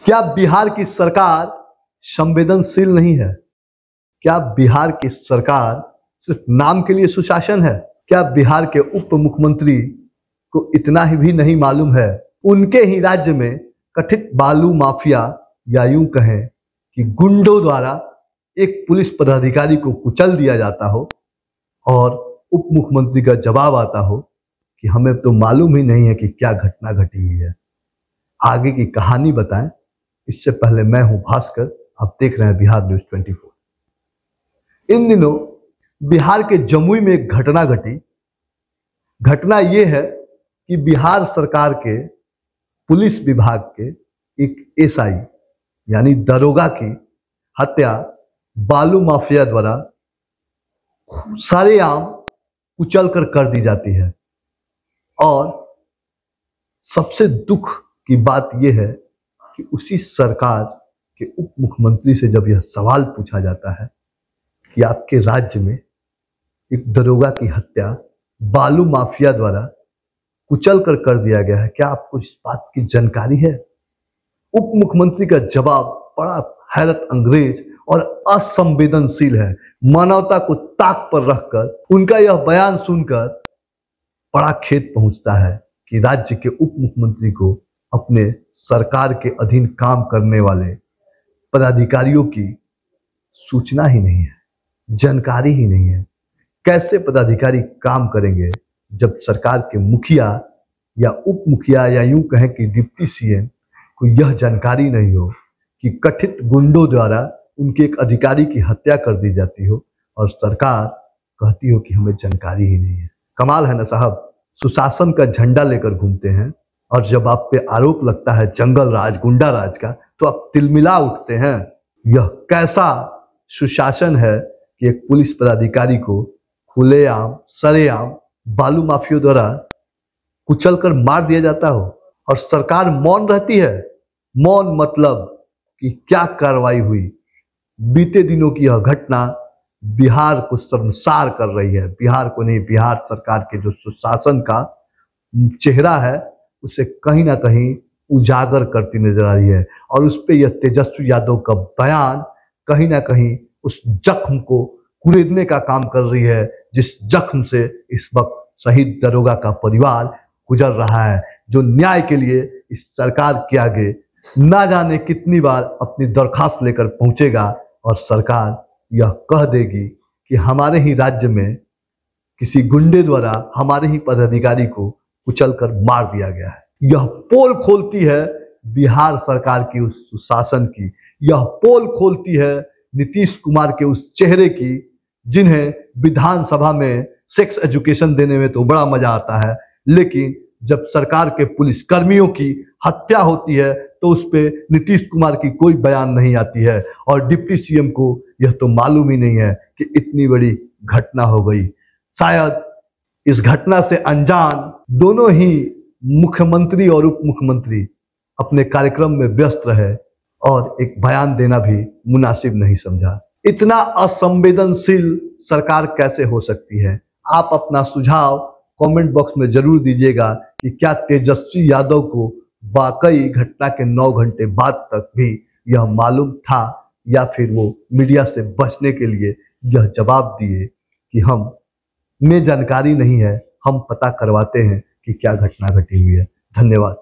क्या बिहार की सरकार संवेदनशील नहीं है? क्या बिहार की सरकार सिर्फ नाम के लिए सुशासन है? क्या बिहार के उप मुख्यमंत्री को इतना ही भी नहीं मालूम है उनके ही राज्य में कथित बालू माफिया या यूं कहें कि गुंडों द्वारा एक पुलिस पदाधिकारी को कुचल दिया जाता हो और उप मुख्यमंत्री का जवाब आता हो कि हमें तो मालूम ही नहीं है कि क्या घटना घटी हुई है। आगे की कहानी बताएं। इससे पहले मैं हूं भास्कर, आप देख रहे हैं बिहार न्यूज 24। इन दिनों बिहार के जमुई में एक घटना घटी। घटना यह है कि बिहार सरकार के पुलिस विभाग के एक एसआई यानी दरोगा की हत्या बालू माफिया द्वारा सरेआम कुचल कर दी जाती है। और सबसे दुख की बात यह है कि उसी सरकार के उप मुख्यमंत्री से जब यह सवाल पूछा जाता है कि आपके राज्य में एक दरोगा की हत्या बालू माफिया द्वारा कुचल कर दिया गया है, क्या आपको इस बात की जानकारी है? उप मुख्यमंत्री का जवाब बड़ा हैरत अंग्रेज और असंवेदनशील है। मानवता को ताक पर रखकर उनका यह बयान सुनकर बड़ा खेद पहुंचता है कि राज्य के उप मुख्यमंत्री को अपने सरकार के अधीन काम करने वाले पदाधिकारियों की सूचना ही नहीं है, जानकारी ही नहीं है। कैसे पदाधिकारी काम करेंगे जब सरकार के मुखिया या उप मुखिया या यूं कहें कि डिप्टी सीएम को यह जानकारी नहीं हो कि कथित गुंडों द्वारा उनके एक अधिकारी की हत्या कर दी जाती हो और सरकार कहती हो कि हमें जानकारी ही नहीं है। कमाल है ना साहब, सुशासन का झंडा लेकर घूमते हैं और जब आप पे आरोप लगता है जंगल राज गुंडा राज का तो आप तिलमिला उठते हैं। यह कैसा सुशासन है कि एक पुलिस पदाधिकारी को खुलेआम सरेआम बालू माफियों द्वारा कुचल कर मार दिया जाता हो और सरकार मौन रहती है। मौन मतलब कि क्या कार्रवाई हुई। बीते दिनों की यह घटना बिहार को शर्मसार कर रही है। बिहार को नहीं, बिहार सरकार के जो सुशासन का चेहरा है उसे कहीं ना कहीं उजागर करती नजर आ रही है। और उस पर यह तेजस्वी यादव का बयान कहीं ना कहीं उस जख्म को कुरेदने का काम कर रही है जिस जख्म से इस वक्त शहीद दरोगा का परिवार गुजर रहा है, जो न्याय के लिए इस सरकार के आगे ना जाने कितनी बार अपनी दरखास्त लेकर पहुंचेगा और सरकार यह कह देगी कि हमारे ही राज्य में किसी गुंडे द्वारा हमारे ही पदाधिकारी को कुचल कर मार दिया गया है। यह पोल खोलती है बिहार सरकार की उस सुशासन की। यह पोल खोलती है नीतीश कुमार के उस चेहरे की जिन्हें विधानसभा में सेक्स एजुकेशन देने में तो बड़ा मजा आता है, लेकिन जब सरकार के पुलिस कर्मियों की हत्या होती है तो उस पे नीतीश कुमार की कोई बयान नहीं आती है और डिप्टी सीएम को यह तो मालूम ही नहीं है कि इतनी बड़ी घटना हो गई। शायद इस घटना से अनजान दोनों ही मुख्यमंत्री और उप मुख्यमंत्री अपने कार्यक्रम में व्यस्त रहे और एक बयान देना भी मुनासिब नहीं समझा। इतना असंवेदनशील सरकार कैसे हो सकती है? आप अपना सुझाव कमेंट बॉक्स में जरूर दीजिएगा कि क्या तेजस्वी यादव को वाकई घटना के 9 घंटे बाद तक भी यह मालूम था या फिर वो मीडिया से बचने के लिए यह जवाब दिए कि हमें जानकारी नहीं है, हम पता करवाते हैं कि क्या घटना घटी हुई है। धन्यवाद।